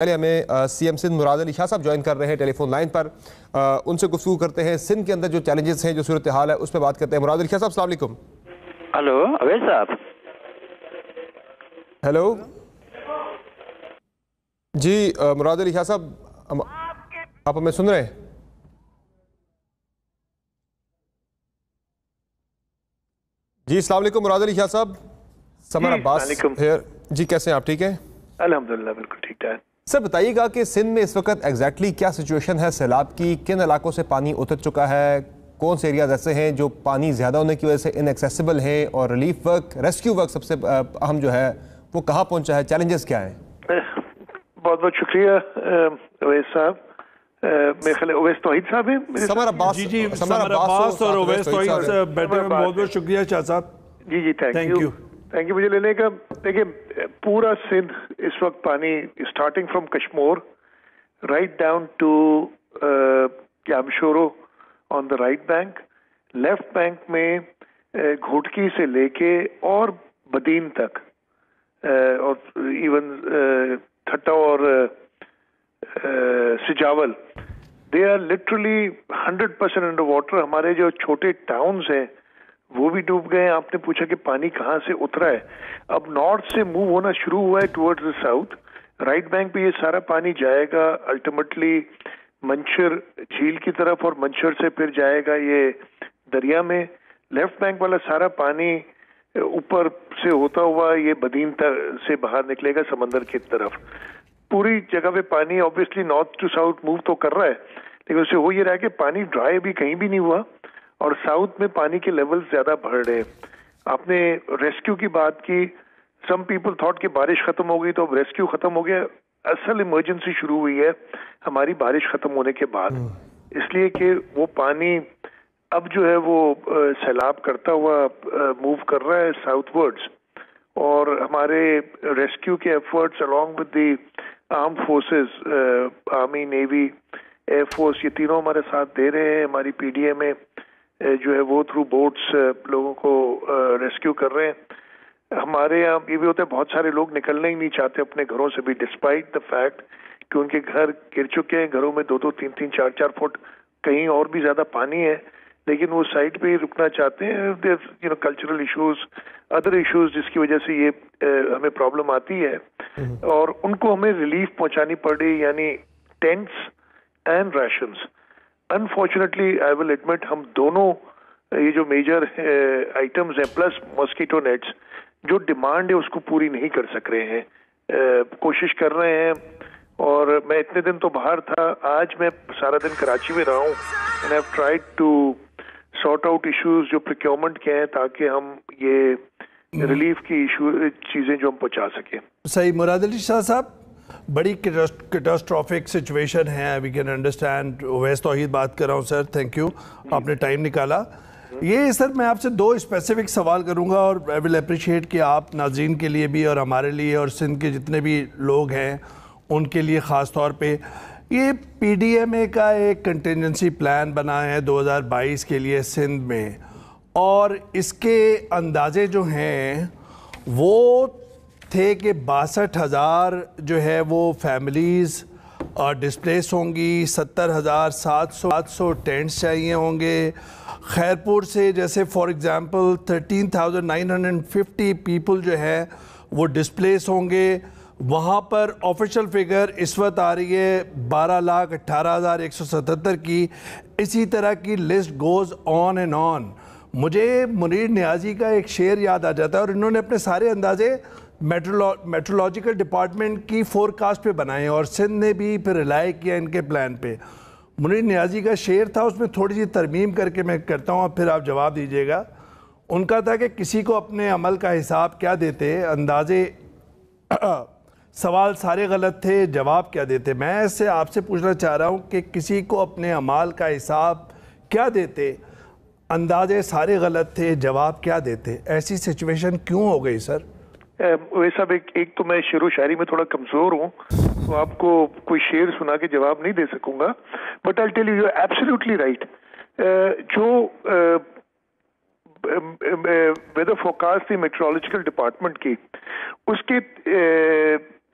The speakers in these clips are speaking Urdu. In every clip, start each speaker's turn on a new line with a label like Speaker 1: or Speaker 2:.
Speaker 1: پہلے ہمیں سی ایم سندھ مراد علی شاہ صاحب جوائن کر رہے ہیں ٹیلی فون لائن پر. ان سے گفتگو کرتے ہیں. سندھ کے اندر جو چیلنجز ہیں، جو صورتحال ہے، اس پہ بات کرتے ہیں. مراد علی شاہ صاحب السلام علیکم.
Speaker 2: ہلو اویس صاحب.
Speaker 1: ہیلو جی مراد علی شاہ صاحب، آپ ہمیں سن رہے ہیں؟ جی السلام علیکم مراد علی شاہ صاحب. سمر عباس جی، کیسے ہیں آپ؟ ٹھیک ہیں
Speaker 2: الحمدللہ، بالکل ٹھیک ٹھاک.
Speaker 1: سر بتائیے گا کہ سندھ میں اس وقت ایگزیکٹلی کیا سچویشن ہے سیلاب کی؟ کن علاقوں سے پانی اتر چکا ہے؟ کون سے ایریاز ایسے ہیں جو پانی زیادہ ہونے کی وجہ سے ان ایکسیسیبل ہیں؟ اور ریلیف ورک، ریسکیو ورک سب سے اہم جو ہے وہ کہاں پہنچا ہے؟ چیلنجز کیا ہیں؟
Speaker 2: بہت بہت شکریہ اویس صاحب. میرے خیال اویس توحید صاحب ہیں.
Speaker 1: سمر عباس.
Speaker 3: جی سمر عباس اور اویس توحید سے بیٹھے ہوئے. بہت بہت شکریہ شاہ صاحب.
Speaker 2: جی تھینک یو مجھے لینے کا. دیکھیں پورا سندھ اس وقت پانی starting from Kashmore right down to Jamshoro on the right bank, left bank میں گھوٹکی سے لے کے اور بدین تک، اور ایون تھٹا اور Sujawal, they are literally 100% under water. ہمارے جو چھوٹے ٹاؤنز ہیں وہ بھی ڈوب گئے ہیں. آپ نے پوچھا کہ پانی کہاں سے اترا ہے. اب نارتھ سے موو ہونا شروع ہوا ہے towards the south. Right bank پہ یہ سارا پانی جائے گا الٹیمیٹلی منشر جھیل کی طرف، اور منشر سے پھر جائے گا یہ دریا میں. لیفٹ بینک والا سارا پانی اوپر سے ہوتا ہوا یہ بدین سے باہر نکلے گا سمندر کی طرف. پوری جگہ پہ پانی obviously north to south move تو کر رہا ہے، لیکن اس سے ہو یہ رہا ہے کہ پانی ڈرائی بھی کہیں بھی نہیں ہوا، اور ساؤتھ میں پانی کے لیول زیادہ بڑھ رہے ہیں. آپ نے ریسکیو کی بات کی. سم پیپل تھاٹ کہ بارش ختم ہو گئی تو اب ریسکیو ختم ہو گیا. اصل ایمرجنسی شروع ہوئی ہے ہماری بارش ختم ہونے کے بعد، اس لیے کہ وہ پانی اب جو ہے وہ سیلاب کرتا ہوا موو کر رہا ہے ساؤتھ ورڈز، اور ہمارے ریسکیو کے efforts along with the arm forces, army, navy, air force, یہ تینوں ہمارے ساتھ دے رہے ہیں. ہماری پی ڈی اے میں جو ہے وہ تھرو بوٹس لوگوں کو ریسکیو کر رہے ہیں. ہمارے یہاں یہ بھی ہوتا ہے بہت سارے لوگ نکلنا ہی نہیں چاہتے اپنے گھروں سے بھی، ڈسپائٹ دا فیکٹ کہ ان کے گھر گر چکے ہیں، گھروں میں 2-2 3-3 4-4 فٹ کہیں اور بھی زیادہ پانی ہے، لیکن وہ سائٹ پہ ہی رکنا چاہتے ہیں. کلچرل ایشوز، ادر ایشوز جس کی وجہ سے یہ ہمیں پرابلم آتی ہے، اور ان کو ہمیں ریلیف پہنچانی پڑ رہی، یعنی tents and rations. Unfortunately I will admit ہم دونوں یہ جو میجر آئٹمز ہیں پلس ماسکیٹو نیٹس، جو ڈیمانڈ ہے اس کو پوری نہیں کر سک رہے ہیں. کوشش کر رہے ہیں، اور میں اتنے دن تو باہر تھا، آج میں سارا دن کراچی میں رہا ہوں. And I have tried to sort out issues جو پروکیورمنٹ کے ہیں، تاکہ ہم یہ ریلیف کی چیزیں جو ہم پہنچا سکیں.
Speaker 3: صحیح. مراد علی شاہ صاحب، بڑی کیٹاسٹرافک سچویشن ہے. We can understand. اویس توحید بات کر رہا ہوں سر. تھینک یو، آپ نے ٹائم نکالا. یہ سر میں آپ سے 2 اسپیسیفک سوال کروں گا، اور آئی ول اپریشیٹ کہ آپ ناظرین کے لیے بھی اور ہمارے لیے اور سندھ کے جتنے بھی لوگ ہیں ان کے لیے خاص طور پہ. یہ پی ڈی ایم اے کا ایک کنٹینجنسی پلان بنا ہے 2022 کے لیے سندھ میں، اور اس کے اندازے جو ہیں وہ تھے کہ 62,000 جو ہے وہ فیملیز ڈسپلیس ہوں گی، 70,700 ٹینٹس چاہیے ہوں گے. خیرپور سے جیسے فار ایگزامپل 13,950 پیپل جو ہے وہ ڈسپلیس ہوں گے. وہاں پر آفیشل فگر اس وقت آ رہی ہے 12,18,177 کی. اسی طرح کی list goes on and on. مجھے منیر نیازی کا ایک شعر یاد آ جاتا ہے، اور انہوں نے اپنے سارے اندازے میٹرولوجیکل ڈپارٹمنٹ کی فور کاسٹ پہ بنائے، اور سندھ نے بھی پھر رلائے کیا ان کے پلان پہ. منیر نیازی کا شعر تھا، اس میں تھوڑی سی ترمیم کر کے میں کرتا ہوں، پھر آپ جواب دیجیے گا. ان کا تھا کہ کسی کو اپنے عمل کا حساب کیا دیتے، اندازے سوال سارے غلط تھے، جواب کیا دیتے. میں اس سے آپ سے پوچھنا چاہ رہا ہوں کہ کسی کو اپنے عمل کا حساب کیا دیتے، اندازے سارے غلط تھے، جواب کیا دیتے. ایسی سچویشن کیوں ہو گئی سر؟
Speaker 2: ویسا ایک تو میں شعر و شاعری میں تھوڑا کمزور ہوں، تو آپ کو کوئی شعر سنا کے جواب نہیں دے سکوں گا، but I tell you absolutely right. جو ویدر فورکاسٹ تھی میٹرولوجیکل ڈپارٹمنٹ کی، اس کے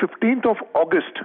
Speaker 2: 15th of August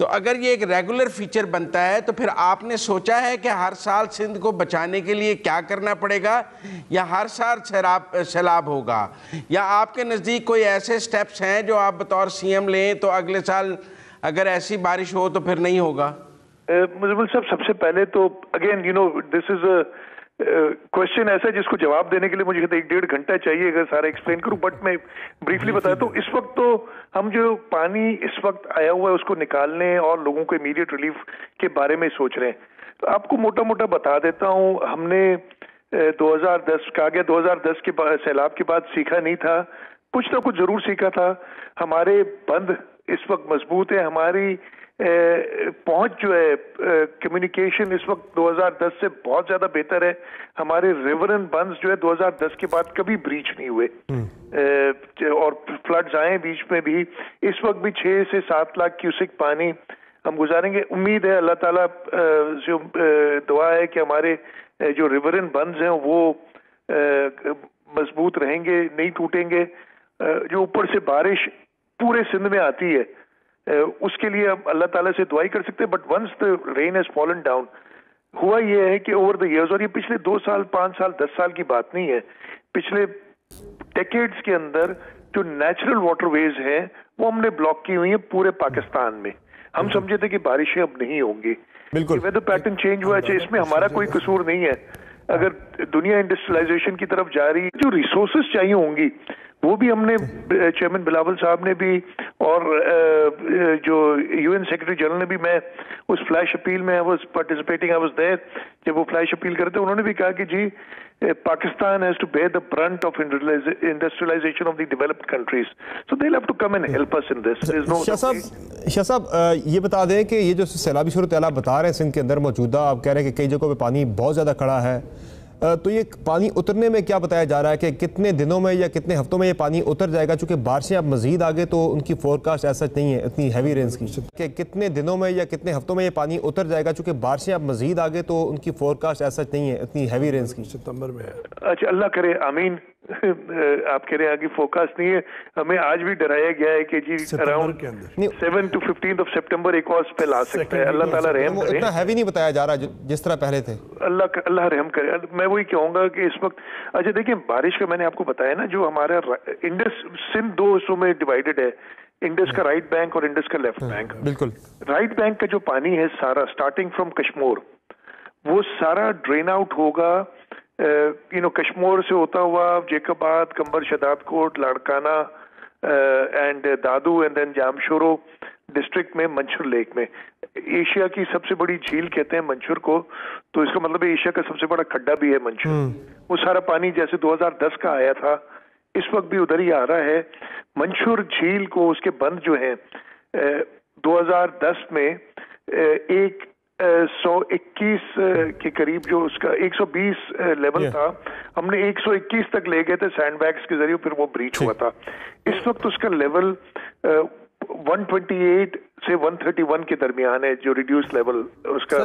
Speaker 4: تو اگر یہ ایک ریگولر فیچر بنتا ہے تو پھر آپ نے سوچا ہے کہ ہر سال سندھ کو بچانے کے لیے کیا کرنا پڑے گا، یا ہر سال سیلاب ہوگا، یا آپ کے نزدیک کوئی ایسے سٹیپس ہیں جو آپ بطور سی ایم لیں تو اگلے سال اگر ایسی بارش ہو تو پھر نہیں ہوگا؟
Speaker 2: مزمل صاحب، سب سے پہلے تو again this is a question ایسا جس کو جواب دینے کے لیے مجھے 1.5 گھنٹہ چاہیے اگر سارا ایکسپلین کروں، بٹ میں بریفلی بتاتا ہوں. اس وقت تو ہم جو پانی اس وقت آیا ہوا ہے اس کو نکالنے اور لوگوں کو امیڈیٹ ریلیف کے بارے میں سوچ رہے ہیں. تو آپ کو موٹا موٹا بتا دیتا ہوں، ہم نے 2010 کہا گیا 2010 کے سیلاب کے بعد سیکھا نہیں تھا، کچھ نہ کچھ ضرور سیکھا تھا. ہمارے بند اس وقت مضبوط ہے، ہماری پہنچ جو ہے کمیونیکیشن اس وقت 2010 سے بہت زیادہ بہتر ہے. ہمارے ریور اینڈ بنز جو ہے 2010 کے بعد کبھی بریچ نہیں ہوئے، اور فلڈز آئے بیچ میں بھی. اس وقت بھی 6 سے 7 لاکھ کیوسک پانی ہم گزاریں گے. امید ہے اللہ تعالیٰ سے دعا ہے کہ ہمارے جو ریور اینڈ بنز ہیں وہ مضبوط رہیں گے، نہیں ٹوٹیں گے. جو اوپر سے بارش پورے سندھ میں آتی ہے اس کے لیے ہم اللہ تعالیٰ سے دعائی کر سکتے ہیں. But once the rain has fallen down, ہوا یہ ہے کہ اوور دا ایئرز، اور یہ پچھلے 2 سال 5 سال 10 سال کی بات نہیں ہے، پچھلے ڈیکیڈز کے اندر جو نیچرل واٹر ویز ہیں وہ ہم نے بلاک کی ہوئی ہیں پورے پاکستان میں. ہم سمجھے تھے کہ بارشیں اب نہیں ہوں گی، ویدر پیٹرن چینج ہوا ہے، اس میں ہمارا کوئی قصور نہیں ہے. اگر دنیا انڈسٹریلائزیشن کی طرف جا رہی، جو ریسورسز چاہیے ہوں گی وہ بھی ہم نے چیئرمین بلاول صاحب نے بھی اور جو یو این سیکرٹری جنرل نے بھی، میں اس فلیش اپیل میں پارٹیسپیٹنگ آئی واز دیئر، جب وہ فلیش اپیل کرتے انہوں نے بھی کہا کہ جی Pakistan has to bear the brunt of industrialisation of the developed countries, so they have to come and help us in this.
Speaker 1: Shah صاحب یہ بتا دیں کہ یہ جو سیلابی صورتحال آپ بتا رہے ہیں سندھ کے اندر موجودہ، آپ کہہ رہے ہیں کہ کئی جگہوں پہ پانی بہت زیادہ کھڑا ہے، تو یہ پانی اترنے میں کیا بتایا جا رہا ہے کہ کتنے دنوں میں یا کتنے ہفتوں میں یہ پانی اتر جائے گا؟ چونکہ بارشیں اب مزید آگے تو ان کی فورکاسٹ ایسا نہیں ہے اتنی ہیوی رینز کی، کہ کتنے دنوں میں یا کتنے ہفتوں میں یہ پانی اتر جائے گا؟ چونکہ بارشیں اب مزید آگے تو ان کی فورکاسٹ ایسا نہیں ہے اتنی ہیوی رینز کی.
Speaker 3: ستمبر میں ہے.
Speaker 2: اچھا، اللہ کرے، آمین. آپ کہہ رہے ہیں آگے فوکس نہیں ہے، ہمیں آج بھی ڈرایا گیا ہے کہ جی اراؤنڈ 7 to 15 سپٹمبر ایک اور پہ لا سکتا ہے. اللہ تعالیٰ رحم کرے.
Speaker 1: اتنا ہیوی نہیں بتایا جا رہا جس طرح پہلے تھے.
Speaker 2: اللہ رحم کرے. میں وہی کہوں گا کہ اس وقت اچھا دیکھیں بارش کا میں نے آپ کو بتایا نا، جو ہمارا انڈس سندھ 2 حصوں میں ڈیوائیڈڈ ہے، انڈس کا رائٹ بینک اور انڈس کا لیفٹ بینک.
Speaker 1: بالکل.
Speaker 2: رائٹ بینک کا جو پانی ہے سارا اسٹارٹنگ فرام کشمور وہ سارا ڈرین آؤٹ ہوگا کشمور سے ہوتا ہوا Jacobabad, Kambar Shahdadkot, Larkana and Dadu and then Jamshoro district میں منچھر لیک میں. ایشیا کی سب سے بڑی جھیل کہتے ہیں منچھر کو، تو اس کا مطلب ہے ایشیا کا سب سے بڑا کھڈا بھی ہے منچھر. وہ سارا پانی جیسے 2010 کا آیا تھا اس وقت بھی ادھر ہی آ رہا ہے. منچھر جھیل کو اس کے بند جو ہیں 2010 میں 121 کے قریب جو اس کا 120 لیول تھا، ہم نے 121 تک لے گئے تھے سینڈ بیگز کے ذریعے، پھر وہ بریچ ہوا تھا. اس وقت اس کا لیول 128 سے 131 کے درمیان ہے جو ریڈیوس لیول اس کا.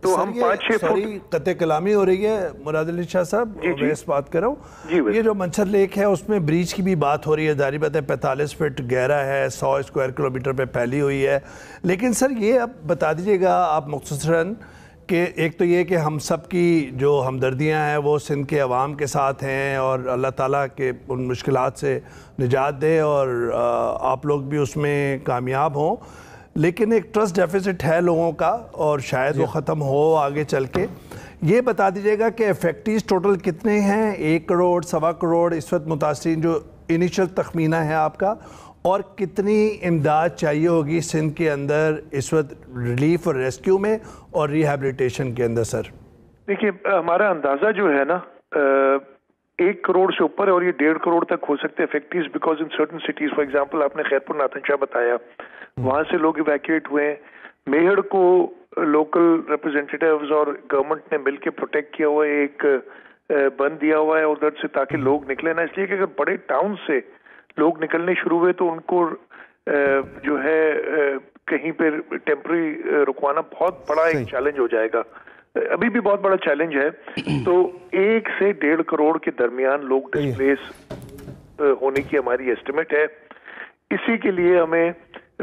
Speaker 2: تو ہم 5-6 فٹ
Speaker 3: قطع کلامی ہو رہی ہے. مراد علی شاہ صاحب ویس بات کر رہا ہوں. یہ جو منچھر لیک ہے اس میں بریچ کی بھی بات ہو رہی ہے، ظاہری بات ہے 45 فٹ گہرا ہے، 100 اسکوائر کلومیٹر پہ پھیلی ہوئی ہے. لیکن سر یہ اب بتا دیجئے گا آپ مختصراً کہ ایک تو یہ کہ ہم سب کی جو ہمدردیاں ہیں وہ سندھ کے عوام کے ساتھ ہیں، اور اللہ تعالیٰ کے ان مشکلات سے نجات دے اور آپ لوگ بھی اس میں کامیاب ہوں. لیکن ایک ٹرسٹ ڈیفیسٹ ہے لوگوں کا اور شاید وہ ختم ہو آگے چل کے. یہ بتا دیجئے گا کہ افیکٹیز ٹوٹل کتنے ہیں؟ 1 کروڑ 1.25 کروڑ اس وقت متاثرین جو انیشل تخمینہ ہے آپ کا، اور کتنی امداد چاہیے ہوگی سندھ کے اندر اس وقت ریلیف اور ریسکیو میں اور ریہیبلیٹیشن کے اندر؟ سر
Speaker 2: دیکھیے ہمارا اندازہ جو ہے نا 1 کروڑ سے اوپر ہے، اور یہ 1.5 کروڑ تک ہو سکتے ہیں affectees, because in certain cities for example آپ نے خیرپور ناتھن شاہ بتایا، وہاں سے لوگ ایویکیویٹ ہوئے ہیں. میہر کو لوکل ریپرزینٹیٹیوز اور گورنمنٹ نے مل کے پروٹیکٹ کیا ہوا ہے، ایک بند دیا ہوا ہے ادھر سے تاکہ لوگ نکلے نا. اس لیے کہ اگر بڑے ٹاؤن سے لوگ نکلنے شروع ہوئے تو ان کو جو ہے کہیں پہ ٹیمپرری رکوانا بہت بڑا ایک چیلنج ہو جائے گا. ابھی بھی بہت بڑا چیلنج ہے. تو 1 سے 1.5 کروڑ کے درمیان لوگ ڈسپلیس ہونے کی ہماری ایسٹیمیٹ ہے. اسی کے لیے ہمیں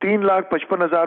Speaker 2: 3,55,000